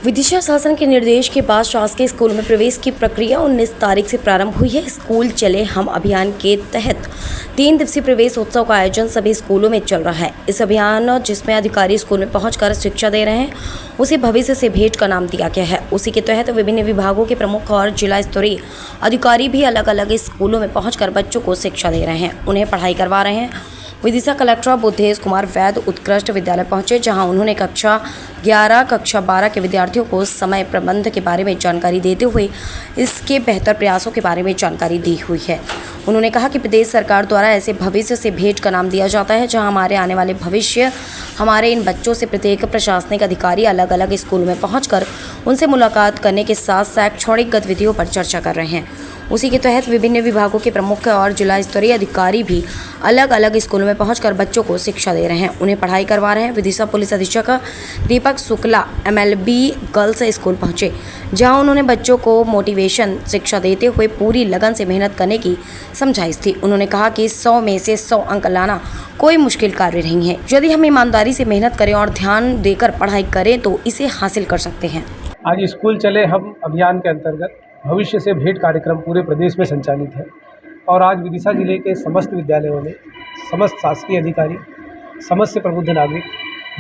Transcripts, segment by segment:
विदिशा शासन के निर्देश के बाद शासकीय स्कूल में प्रवेश की प्रक्रिया 19 तारीख से प्रारंभ हुई है। स्कूल चले हम अभियान के तहत 3 दिवसीय प्रवेश उत्सव का आयोजन सभी स्कूलों में चल रहा है। इस अभियान जिसमें अधिकारी स्कूल में पहुंचकर शिक्षा दे रहे हैं, उसे भविष्य से भेंट का नाम दिया गया है। उसी के तहत विभिन्न विभागों के प्रमुख और जिला स्तरीय अधिकारी भी अलग अलग स्कूलों में पहुंचकर बच्चों को शिक्षा दे रहे हैं, उन्हें पढ़ाई करवा रहे हैं। विदिशा कलेक्टर बुद्धेश कुमार वैद्य उत्कृष्ट विद्यालय पहुंचे, जहां उन्होंने कक्षा 11, कक्षा 12 के विद्यार्थियों को समय प्रबंध के बारे में जानकारी देते हुए इसके बेहतर प्रयासों के बारे में जानकारी दी हुई है। उन्होंने कहा कि प्रदेश सरकार द्वारा ऐसे भविष्य से भेंट का नाम दिया जाता है, जहां हमारे आने वाले भविष्य हमारे इन बच्चों से प्रत्येक प्रशासनिक अधिकारी अलग अलग स्कूल में पहुंचकर उनसे मुलाकात करने के साथ शैक्षणिक गतिविधियों पर चर्चा कर रहे हैं। उसी के तहत विभिन्न विभागों के प्रमुख और जिला स्तरीय अधिकारी भी अलग अलग स्कूलों में पहुंचकर बच्चों को शिक्षा दे रहे हैं, उन्हें पढ़ाई करवा रहे हैं। विदिशा पुलिस अधीक्षक दीपक शुक्ला MLB गर्ल्स स्कूल पहुंचे, जहां उन्होंने बच्चों को मोटिवेशन शिक्षा देते हुए पूरी लगन से मेहनत करने की समझाइश थी। उन्होंने कहा कि 100 में से 100 अंक लाना कोई मुश्किल कार्य नहीं है। यदि हम ईमानदारी से मेहनत करें और ध्यान देकर पढ़ाई करें तो इसे हासिल कर सकते हैं। आज स्कूल चले हम अभियान के अंतर्गत भविष्य से भेंट कार्यक्रम पूरे प्रदेश में संचालित है और आज विदिशा जिले के समस्त विद्यालयों में समस्त शासकीय अधिकारी, समस्त प्रबुद्ध नागरिक,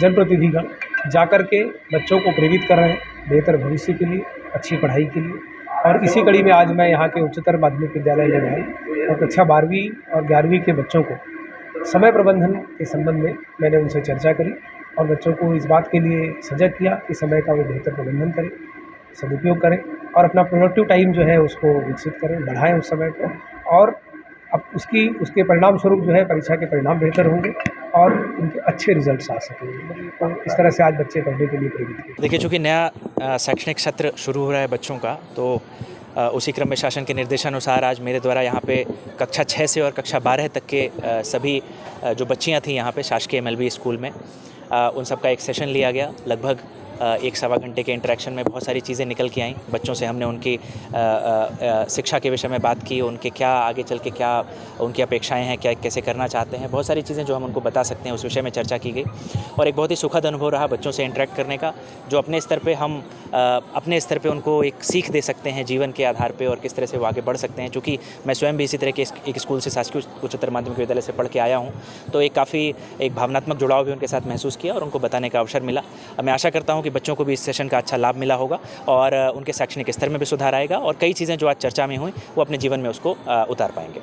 जनप्रतिनिधिगण जाकर के बच्चों को प्रेरित कर रहे हैं बेहतर भविष्य के लिए, अच्छी पढ़ाई के लिए। और इसी कड़ी में आज मैं यहाँ के उच्चतर माध्यमिक विद्यालय में गया और कक्षा 12वीं और 11वीं के बच्चों को समय प्रबंधन के संबंध में मैंने उनसे चर्चा करी और बच्चों को इस बात के लिए सजग किया कि समय का वे बेहतर प्रबंधन करें, सदुपयोग करें और अपना प्रोडक्टिव टाइम जो है उसको विकसित करें, बढ़ाएं उस समय को। और अब उसके परिणाम स्वरूप जो है परीक्षा के परिणाम बेहतर होंगे और उनके अच्छे रिजल्ट्स आ सकेंगे। तो इस तरह से आज बच्चे पढ़ने के लिए प्रेरित हैं। देखिए, चूँकि नया शैक्षणिक सत्र शुरू हो रहा है बच्चों का, तो उसी क्रम में शासन के निर्देशानुसार आज मेरे द्वारा यहाँ पे कक्षा 6 से और कक्षा 12 तक के सभी जो बच्चियाँ थीं यहाँ पे शासकीय MLB स्कूल में, उन सब का एक सेशन लिया गया। लगभग 1-1.25 घंटे के इंटरेक्शन में बहुत सारी चीज़ें निकल के आईं। बच्चों से हमने उनकी शिक्षा के विषय में बात की, उनके क्या आगे चल के क्या उनकी अपेक्षाएं हैं, क्या कैसे करना चाहते हैं, बहुत सारी चीज़ें जो हम उनको बता सकते हैं उस विषय में चर्चा की गई। और एक बहुत ही सुखद अनुभव रहा बच्चों से इंटरेक्ट करने का, जो अपने स्तर पे हम अपने स्तर पे उनको एक सीख दे सकते हैं जीवन के आधार पे और किस तरह से वो आगे बढ़ सकते हैं। चूँकि मैं स्वयं भी इसी तरह के एक स्कूल से, शासकीय उच्चतर माध्यमिक विद्यालय से पढ़ के आया हूँ, तो एक भावनात्मक जुड़ाव भी उनके साथ महसूस किया और उनको बताने का अवसर मिला। मैं आशा करता हूँ कि बच्चों को भी इस सेशन का अच्छा लाभ मिला होगा और उनके शैक्षणिक स्तर में भी सुधार आएगा और कई चीज़ें जो आज चर्चा में हुई वो अपने जीवन में उसको उतार पाएंगे।